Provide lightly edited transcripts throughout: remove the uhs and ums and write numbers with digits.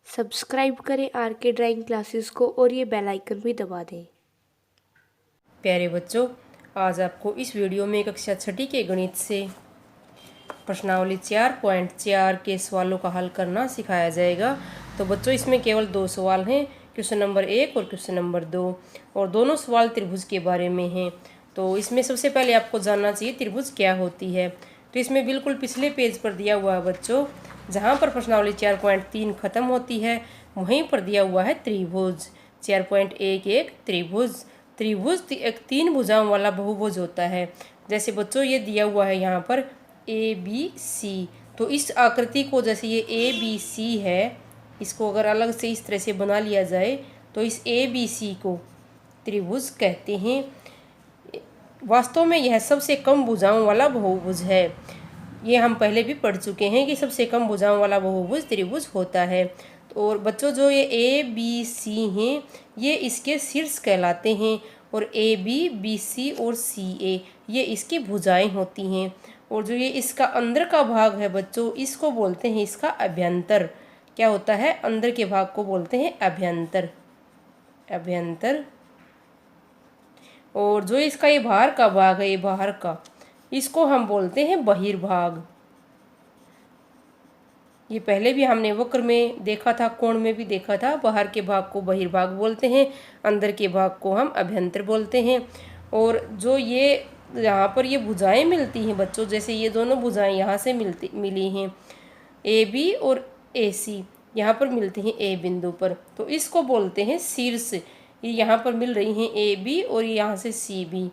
Subscribe करें are के drawing classes को और ये बेल आइकन भी दबा दें। प्यारे बच्चों, आज आपको इस वीडियो में कक्षा छठी के गणित से प्रश्नावली 4.4 के सवालों का हल करना सिखाया जाएगा। तो बच्चों, इसमें केवल 2 सवाल हैं, क्वेश्चन नंबर 1 और क्वेश्चन नंबर 2, और दोनों सवाल त्रिभुज के बारे में हैं। तो इसमें सबसे पहले आपको जानना चाहिए त्रिभुज क्या होती है। तो इसमें बिल्कुल पिछले पेज पर दिया हुआ है बच्चों, जहाँ पर प्रश्नावली 4.3 खत्म होती है वहीं पर दिया हुआ है त्रिभुज 4.11। त्रिभुज एक 3 भुजाओं वाला बहुभुज होता है। जैसे बच्चों ये दिया हुआ है यहाँ पर ABC, तो इस आकृति को, जैसे ये ABC है, इसको अगर अलग से इस तरह से बना लिया जाए तो इस ABC को त्रिभुज कहते हैं। वास्तव में यह सबसे कम भुजाओं वाला बहुभुज है। ये हम पहले भी पढ़ चुके हैं कि सबसे कम भुजाओं वाला बहुभुज त्रिभुज होता है। तो और बच्चों, जो ये ABC हैं ये इसके शीर्ष कहलाते हैं, और AB, BC और CA ये इसकी भुजाएं होती हैं। और जो ये इसका अंदर का भाग है बच्चों, इसको बोलते हैं इसका अभ्यंतर। क्या होता है? अंदर के भाग को बोलते हैं अभ्यंतर। और जो इसका ये बाहर का भाग है, ये बाहर का, इसको हम बोलते हैं बहिर्भाग। ये पहले भी हमने वक्र में देखा था, कोण में भी देखा था। बाहर के भाग को बहिर्भाग बोलते हैं, अंदर के भाग को हम अभ्यंतर बोलते हैं। और जो ये यहाँ पर ये भुजाएं मिलती हैं बच्चों, जैसे ये दोनों भुजाएं यहाँ से मिली हैं, AB और AC यहाँ पर मिलती हैं A बिंदु पर, तो इसको बोलते हैं शीर्ष। ये यहाँ पर मिल रही हैं AB और यहाँ से CB,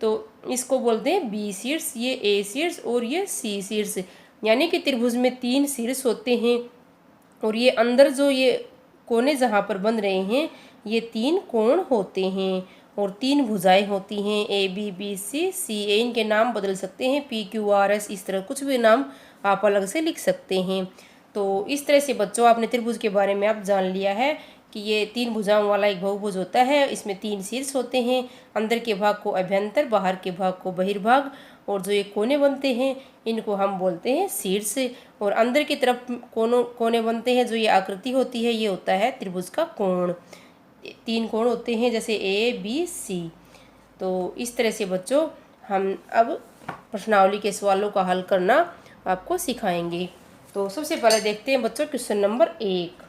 तो इसको बोलते हैं B शीर्ष, ये A शीर्ष और ये C शीर्ष। यानी कि त्रिभुज में 3 शीर्ष होते हैं, और ये अंदर जो ये कोने जहाँ पर बन रहे हैं ये 3 कोण होते हैं, और 3 भुजाएं होती हैं ABBCCA। इनके नाम बदल सकते हैं, PQRS, इस तरह कुछ भी नाम आप अलग से लिख सकते हैं। तो इस तरह से बच्चों आपने त्रिभुज के बारे में आप जान लिया है कि ये 3 भुजाओं वाला एक बहुभुज होता है। इसमें 3 शीर्ष होते हैं, अंदर के भाग को अभ्यंतर, बाहर के भाग को बहिर्भाग, और जो ये कोने बनते हैं इनको हम बोलते हैं शीर्ष। और अंदर की तरफ कोने बनते हैं, जो ये आकृति होती है ये होता है त्रिभुज का कोण। 3 कोण होते हैं, जैसे ABC। तो इस तरह से बच्चों हम अब प्रश्नावली के सवालों का हल करना आपको सिखाएंगे। तो सबसे पहले देखते हैं बच्चों क्वेश्चन नंबर 1।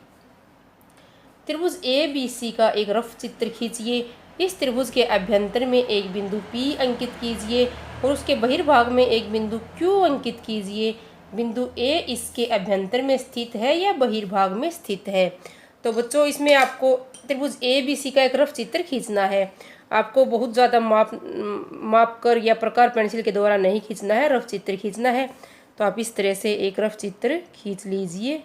त्रिभुज ABC का एक रफ चित्र खींचिए। इस त्रिभुज के अभ्यंतर में एक बिंदु P अंकित कीजिए और उसके बहिर्भाग में एक बिंदु Q अंकित कीजिए। बिंदु A इसके अभ्यंतर में स्थित है या बहिर्भाग में स्थित है? तो बच्चों, इसमें आपको त्रिभुज ABC का एक रफ चित्र खींचना है। आपको बहुत ज़्यादा माप कर या प्रकार पेंसिल के द्वारा नहीं खींचना है, रफ चित्र खींचना है। तो आप इस तरह से एक रफ चित्र खींच लीजिए।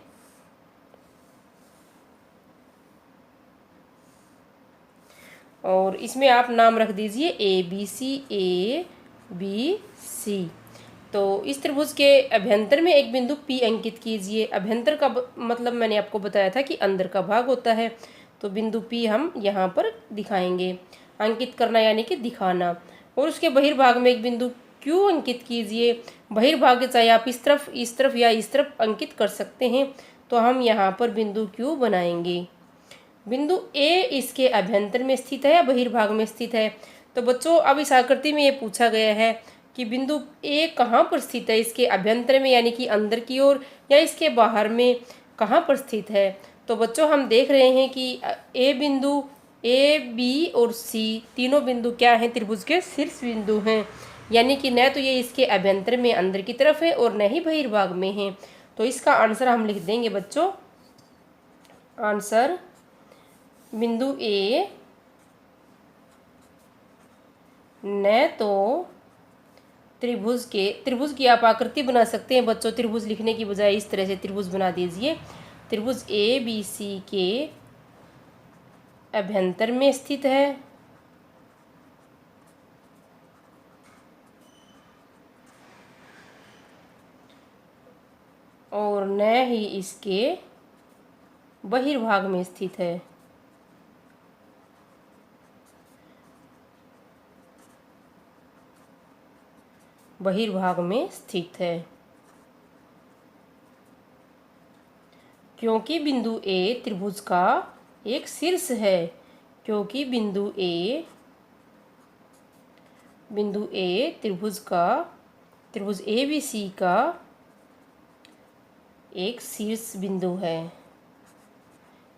और इसमें आप नाम रख दीजिए ABC। तो इस त्रिभुज के अभ्यंतर में एक बिंदु P अंकित कीजिए। अभ्यंतर का मतलब मैंने आपको बताया था कि अंदर का भाग होता है। तो बिंदु P हम यहाँ पर दिखाएंगे, अंकित करना यानी कि दिखाना। और उसके बहिर्भाग में एक बिंदु Q अंकित कीजिए। बहिर्भाग चाहे आप इस तरफ या इस तरफ अंकित कर सकते हैं। तो हम यहाँ पर बिंदु Q बनाएंगे। बिंदु A इसके अभ्यंतर में स्थित है या बहिर्भाग में स्थित है? तो बच्चों, अब इस आकृति में ये पूछा गया है कि बिंदु A कहाँ पर स्थित है, इसके अभ्यंतर में यानी कि अंदर की ओर, या इसके बाहर में कहाँ पर स्थित है? तो बच्चों, हम देख रहे हैं कि A बिंदु, A, B और C तीनों बिंदु क्या हैं? त्रिभुज के शीर्ष बिंदु हैं। यानी कि न तो ये इसके अभ्यंतर में अंदर की तरफ है और न ही बहिर्भाग में है। तो इसका आंसर हम लिख देंगे बच्चों, आंसर बिंदु A न तो त्रिभुज की आप आकृति बना सकते हैं बच्चों। त्रिभुज लिखने की बजाय इस तरह से त्रिभुज बना दीजिए। त्रिभुज ABC के अभ्यंतर में स्थित है और न ही इसके बहिर्भाग में स्थित है। बहिर्भाग में स्थित है। क्योंकि बिंदु ए त्रिभुज का एक शीर्ष है। क्योंकि बिंदु ए त्रिभुज ABC का एक शीर्ष बिंदु है,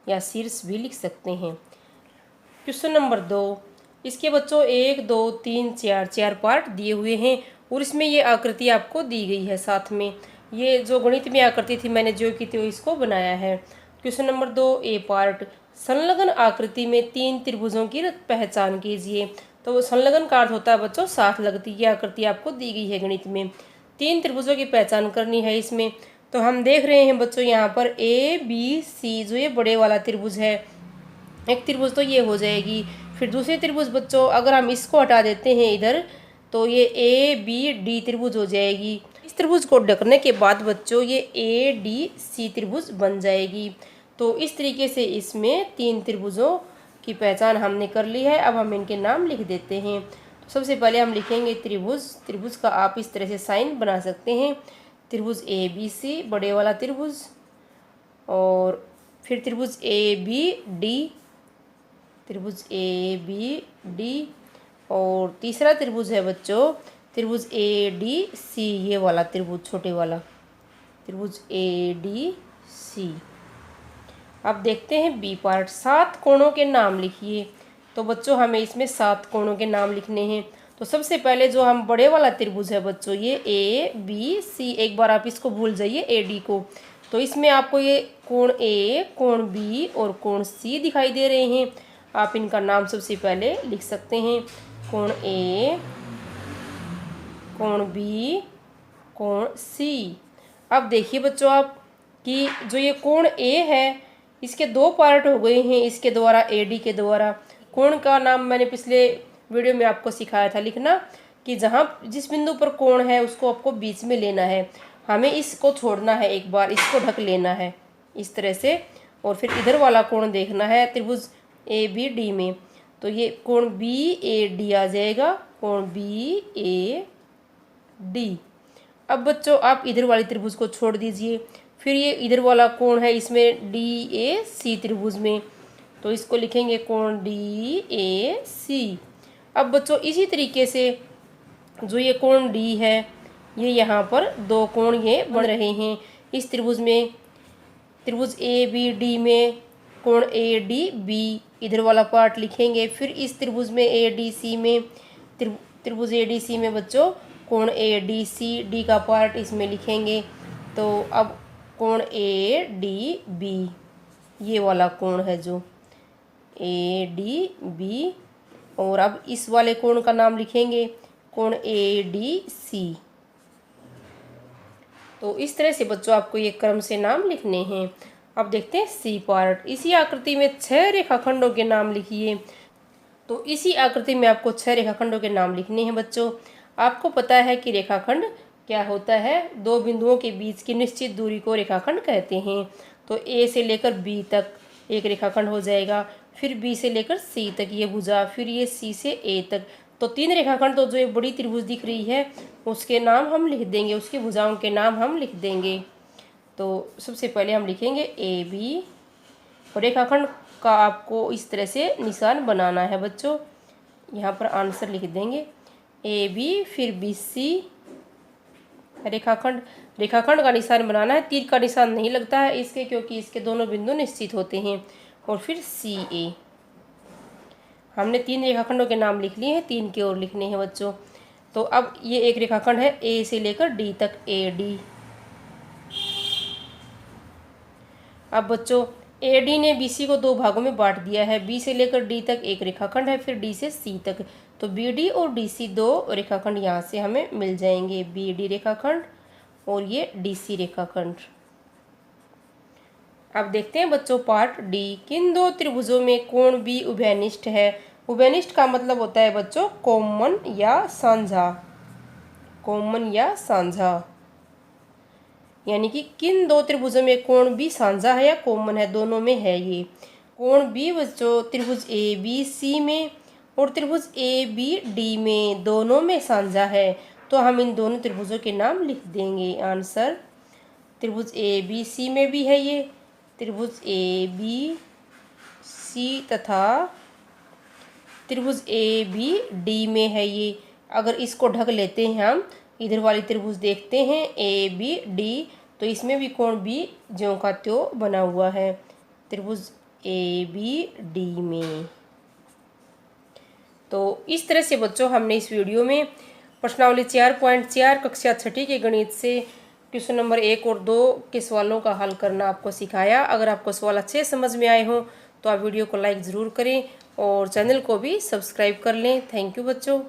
या शीर्ष भी लिख सकते हैं। क्वेश्चन नंबर 2, इसके बच्चों 1 2 3 4 पार्ट दिए हुए हैं और इसमें ये आकृति आपको दी गई है। साथ में ये जो गणित में आकृति थी मैंने जो की थी इसको बनाया है। क्वेश्चन नंबर 2 ए पार्ट, संलग्न आकृति में 3 त्रिभुजों की पहचान कीजिए। तो संलग्न का अर्थ होता है बच्चों साथ लगती। ये आकृति आपको दी गई है गणित में, 3 त्रिभुजों की पहचान करनी है इसमें। तो हम देख रहे हैं बच्चों यहाँ पर ABC जो ये बड़े वाला त्रिभुज है, एक त्रिभुज तो ये हो जाएगी। फिर दूसरी त्रिभुज बच्चों अगर हम इसको हटा देते हैं इधर तो ये ABD त्रिभुज हो जाएगी। इस त्रिभुज को ढकने के बाद बच्चों ये ADC त्रिभुज बन जाएगी। तो इस तरीके से इसमें 3 त्रिभुजों की पहचान हमने कर ली है। अब हम इनके नाम लिख देते हैं। तो सबसे पहले हम लिखेंगे त्रिभुज का आप इस तरह से साइन बना सकते हैं। त्रिभुज ABC बड़े वाला त्रिभुज, और फिर त्रिभुज ABD, और तीसरा त्रिभुज है बच्चों त्रिभुज ADC, ये वाला त्रिभुज छोटे वाला त्रिभुज ADC। अब देखते हैं बी पार्ट, 7 कोणों के नाम लिखिए। तो बच्चों हमें इसमें 7 कोणों के नाम लिखने हैं। तो सबसे पहले जो हम बड़े वाला त्रिभुज है बच्चों ये ABC, एक बार आप इसको भूल जाइए AD को। तो इसमें आपको ये कोण A, कोण B और कोण C दिखाई दे रहे हैं। आप इनका नाम सबसे पहले लिख सकते हैं, कोण A, कोण B, कोण C। अब देखिए बच्चों आप कि जो ये कोण A है इसके 2 पार्ट हो गए हैं इसके द्वारा, AD के द्वारा। कोण का नाम मैंने पिछले वीडियो में आपको सिखाया था लिखना, कि जहाँ जिस बिंदु पर कोण है उसको आपको बीच में लेना है। हमें इसको छोड़ना है, एक बार इसको ढक लेना है इस तरह से, और फिर इधर वाला कोण देखना है त्रिभुज ABD में। तो ये कोण BAD आ जाएगा, कोण BAD। अब बच्चों आप इधर वाली त्रिभुज को छोड़ दीजिए। फिर ये इधर वाला कोण है इसमें DAC त्रिभुज में, तो इसको लिखेंगे कोण DAC। अब बच्चों इसी तरीके से जो ये कोण D है ये यहाँ पर 2 कोण ये बन रहे हैं इस त्रिभुज में। त्रिभुज ABD में कोण ADB, इधर वाला पार्ट लिखेंगे। फिर इस त्रिभुज में ADC में, त्रिभुज ADC में बच्चों कोण ADC, D का पार्ट इसमें लिखेंगे। तो अब कोण ADB, ये वाला कोण है जो ADB, और अब इस वाले कोण का नाम लिखेंगे कोण ADC। तो इस तरह से बच्चों आपको ये क्रम से नाम लिखने हैं। अब देखते हैं सी पार्ट, इसी आकृति में 6 रेखाखंडों के नाम लिखिए। तो इसी आकृति में आपको 6 रेखाखंडों के नाम लिखने हैं बच्चों। आपको पता है कि रेखाखंड क्या होता है, 2 बिंदुओं के बीच की निश्चित दूरी को रेखाखंड कहते हैं। तो A से लेकर B तक एक रेखाखंड हो जाएगा, फिर B से लेकर C तक ये भुजा, फिर ये C से A तक। तो 3 रेखाखंड, तो जो ये बड़ी त्रिभुज दिख रही है उसके नाम हम लिख देंगे, उसकी भुजाओं के नाम हम लिख देंगे। तो सबसे पहले हम लिखेंगे AB, और रेखाखंड का आपको इस तरह से निशान बनाना है बच्चों। यहाँ पर आंसर लिख देंगे AB, फिर BC रेखाखंड का निशान बनाना है। तीर का निशान नहीं लगता है इसके, क्योंकि इसके दोनों बिंदु निश्चित होते हैं। और फिर CA। हमने 3 रेखाखंडों के नाम लिख लिए हैं, 3 के और लिखने हैं बच्चों। तो अब ये एक रेखाखंड है A से लेकर D तक, AD। अब बच्चों AD ने BC को 2 भागों में बांट दिया है। B से लेकर D तक एक रेखाखंड है, फिर D से C तक। तो BD और DC 2 रेखाखंड यहाँ से हमें मिल जाएंगे, BD रेखाखंड और ये DC रेखाखंड। अब देखते हैं बच्चों पार्ट D, किन 2 त्रिभुजों में कोण B उभयनिष्ठ है। उभयनिष्ठ का मतलब होता है बच्चों कॉमन या साझा, कॉमन या साझा, यानी कि किन 2 त्रिभुजों में कोण B साझा है या कॉमन है, दोनों में है ये। कोण B बच्चों त्रिभुज ABC में और त्रिभुज ABD में, दोनों में साझा है। तो हम इन दोनों त्रिभुजों के नाम लिख देंगे। आंसर त्रिभुज ABC में भी है ये, त्रिभुज ए बी सी तथा त्रिभुज ए बी डी में है ये। अगर इसको ढक लेते हैं हम, इधर वाली त्रिभुज देखते हैं ए बी डी, तो इसमें भी कोण भी ज्यों का त्यों बना हुआ है त्रिभुज ए बी डी में। तो इस तरह से बच्चों हमने इस वीडियो में प्रश्नावली 4.4 कक्षा 6 के गणित से क्वेश्चन नंबर 1 और 2 के सवालों का हल करना आपको सिखाया। अगर आपको सवाल अच्छे समझ में आए हों तो आप वीडियो को लाइक ज़रूर करें और चैनल को भी सब्सक्राइब कर लें। थैंक यू बच्चों।